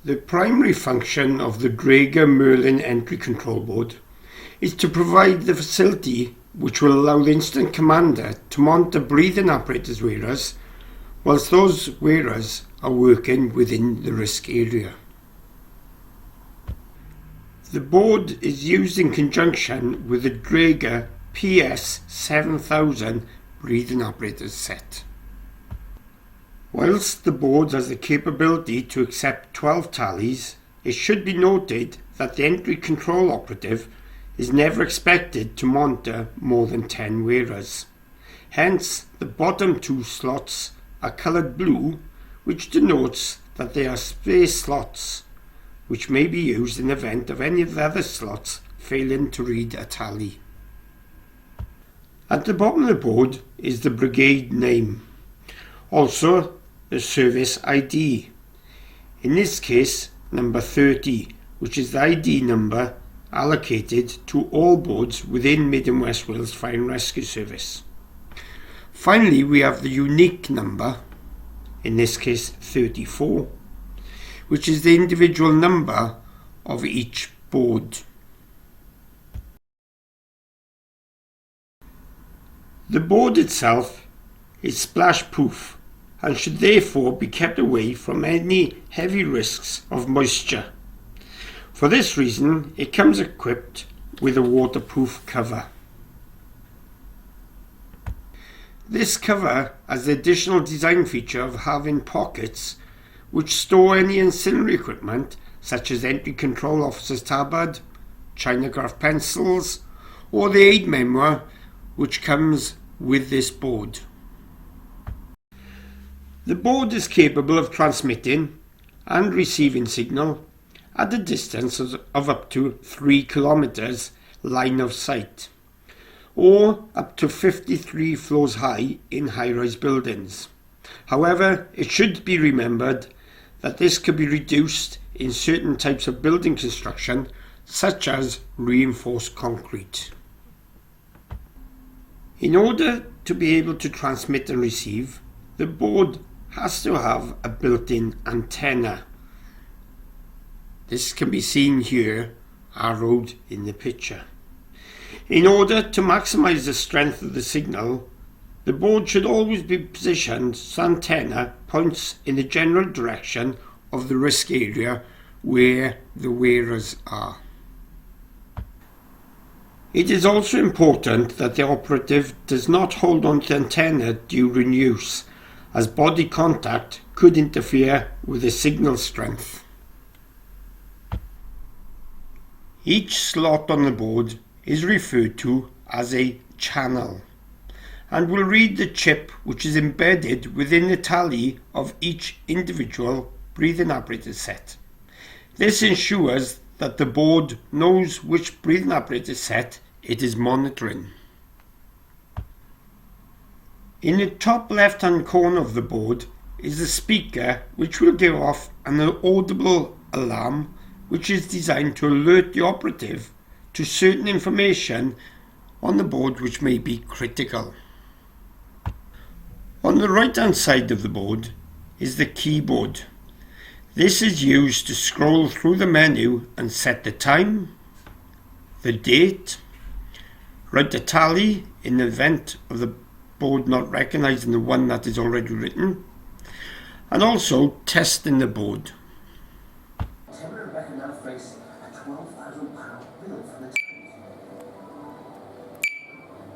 The primary function of the Draeger Merlinentry control board is to provide the facility which will allow the incident commander to monitor breathing apparatus wearers whilst those wearers are working within the risk area. The board is used in conjunction with the Draeger PS7000 breathing apparatus set. Whilst the board has the capability to accept 12 tallies, it should be noted that the entry control operative is never expected to monitor more than 10 wearers. Hence, the bottom two slots are coloured blue, which denotes that they are space slots, which may be used in the event of any of the other slots failing to read a tally. At the bottom of the board is the brigade name. Also, the service ID, in this case number 30, which is the ID number allocated to all boards within Mid and West Wales Fire and Rescue Service. Finally, we have the unique number, in this case 34, which is the individual number of each board. The board itself is splash proof and should therefore be kept away from any heavy risks of moisture. For this reason, it comes equipped with a waterproof cover. This cover has the additional design feature of having pockets which store any ancillary equipment such as entry control officer's tabard, Chinograph pencils, or the aid memoir which comes with this board. The board is capable of transmitting and receiving signal at a distance of up to 3 kilometers line of sight, or up to 53 floors high in high-rise buildings. However, it should be remembered that this could be reduced in certain types of building construction, such as reinforced concrete. In order to be able to transmit and receive, the board has to have a built-in antenna. This can be seen here, arrowed in the picture. In order to maximize the strength of the signal, the board should always be positioned so the antenna points in the general direction of the risk area where the wearers are. It is also important that the operative does not hold on to the antenna during use, as body contact could interfere with the signal strength. Each slot on the board is referred to as a channel and will read the chip which is embedded within the tally of each individual breathing apparatus set. This ensures that the board knows which breathing apparatus set it is monitoring. In the top left-hand corner of the board is the speaker which will give off an audible alarm which is designed to alert the operative to certain information on the board which may be critical. On the right-hand side of the board is the keyboard. This is used to scroll through the menu and set the time, the date, write the tally in the event of the board not recognizing the one that is already written, and also testing the board.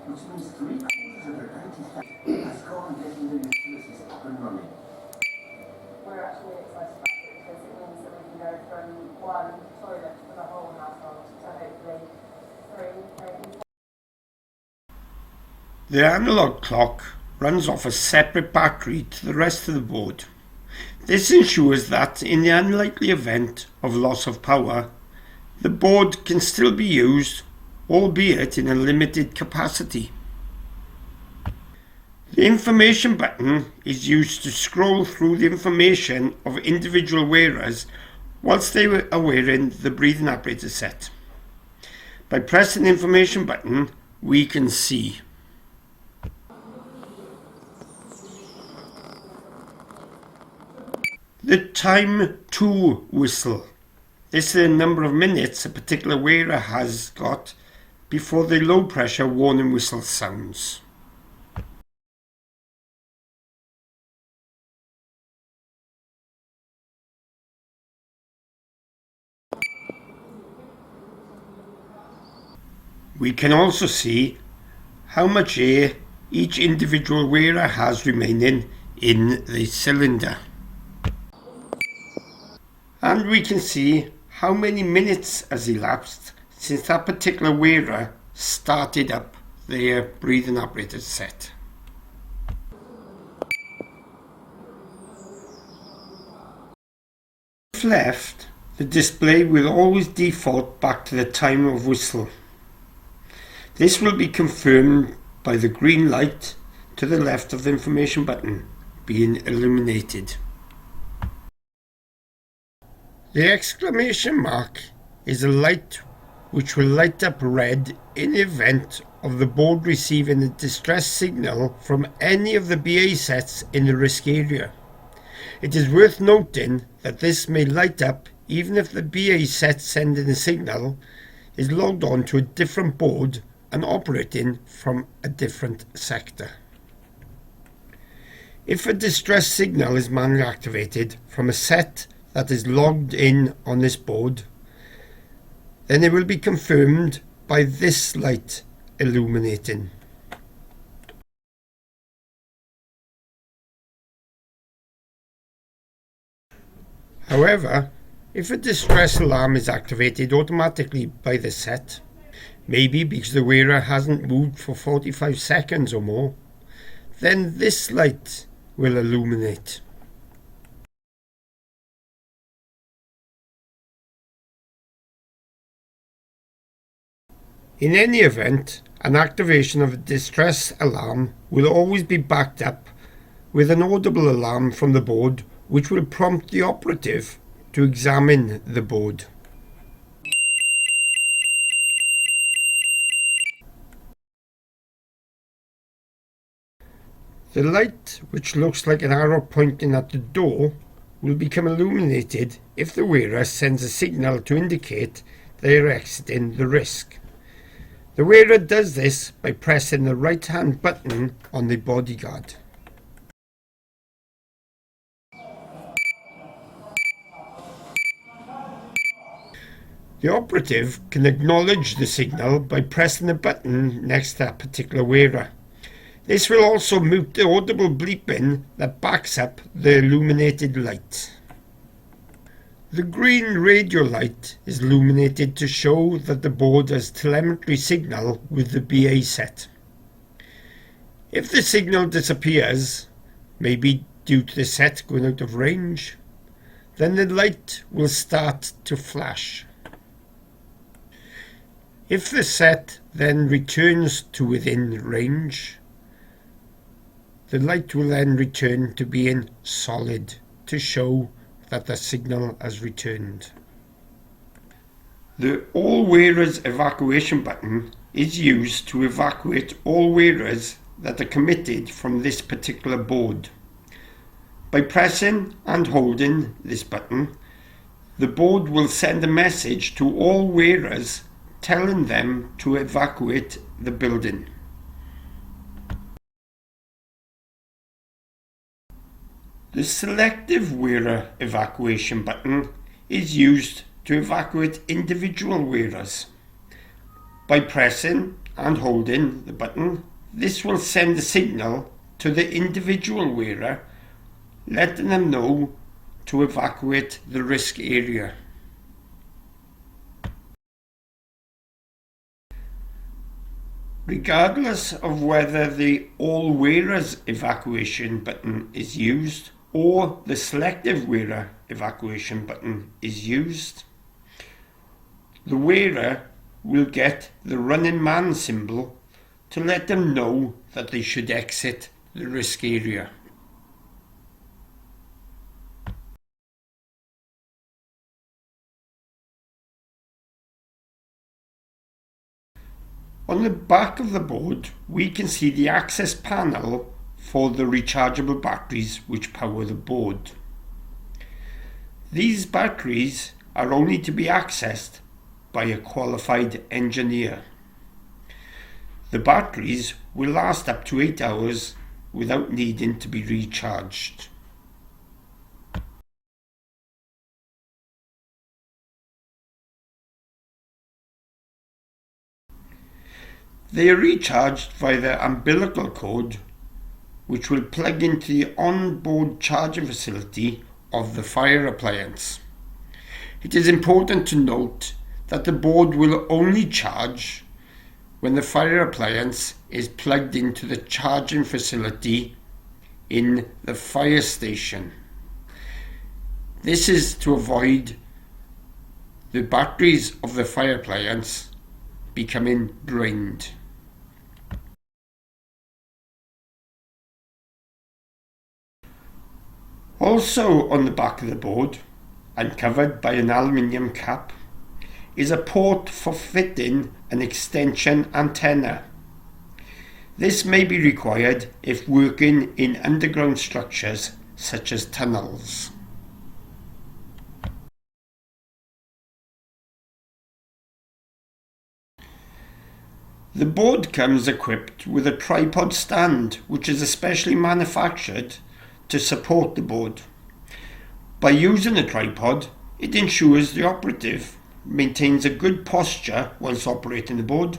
Which means 3/4 of the 90 has gone getting the utilities up and running. We're actually excited about it because it means that we can go from one toilet for the whole household to hopefully 3, maybe 4. The analog clock runs off a separate battery to the rest of the board. This ensures that in the unlikely event of loss of power, the board can still be used, albeit in a limited capacity. The information button is used to scroll through the information of individual wearers whilst they are wearing the breathing apparatus set. By pressing the information button, we can see The time to whistle. This is the number of minutes a particular wearer has got before the low pressure warning whistle sounds. We can also see how much air each individual wearer has remaining in the cylinder. And we can see how many minutes has elapsed since that particular wearer started up their breathing apparatus set. If left, the display will always default back to the time of whistle. This will be confirmed by the green light to the left of the information button being illuminated. The exclamation mark is a light which will light up red in the event of the board receiving a distress signal from any of the BA sets in the risk area. It is worth noting that this may light up even if the BA set sending the signal is logged on to a different board and operating from a different sector. If a distress signal is manually activated from a set that is logged in on this board, then it will be confirmed by this light illuminating. However, if a distress alarm is activated automatically by the set, maybe because the wearer hasn't moved for 45 seconds or more, then this light will illuminate. In any event, an activation of a distress alarm will always be backed up with an audible alarm from the board which will prompt the operative to examine the board. The light, which looks like an arrow pointing at the door, will become illuminated if the wearer sends a signal to indicate they are exiting the risk. The wearer does this by pressing the right-hand button on the bodyguard. The operative can acknowledge the signal by pressing the button next to that particular wearer. This will also mute the audible bleeping that backs up the illuminated light. The green radio light is illuminated to show that the board has telemetry signal with the BA set. If the signal disappears, maybe due to the set going out of range, then the light will start to flash. If the set then returns to within range, the light will then return to being solid to show that the signal has returned. The All Wearers Evacuation button is used to evacuate all wearers that are committed from this particular board. By pressing and holding this button, the board will send a message to all wearers telling them to evacuate the building. The Selective Wearer Evacuation button is used to evacuate individual wearers. By pressing and holding the button, this will send a signal to the individual wearer, letting them know to evacuate the risk area. Regardless of whether the All Wearers Evacuation button is used or the Selective Wearer Evacuation button is used, the wearer will get the running man symbol to let them know that they should exit the risk area. On the back of the board, we can see the access panel for the rechargeable batteries which power the board. These batteries are only to be accessed by a qualified engineer. The batteries will last up to 8 hours without needing to be recharged. They are recharged via the umbilical cord, which will plug into the on-board charging facility of the fire appliance. It is important to note that the board will only charge when the fire appliance is plugged into the charging facility in the fire station. This is to avoid the batteries of the fire appliance becoming drained. Also on the back of the board, and covered by an aluminium cap, is a port for fitting an extension antenna. This may be required if working in underground structures such as tunnels. The board comes equipped with a tripod stand, which is especially manufactured to support the board. By using a tripod, it ensures the operative maintains a good posture whilst operating the board,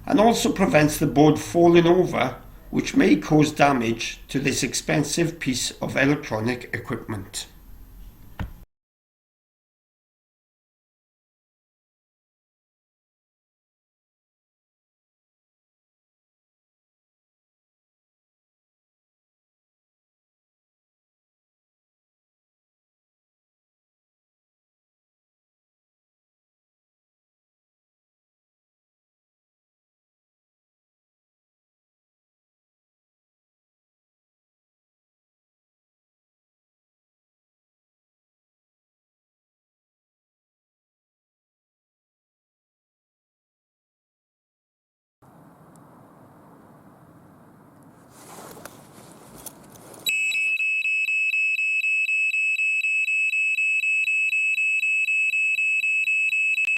and also prevents the board falling over, which may cause damage to this expensive piece of electronic equipment.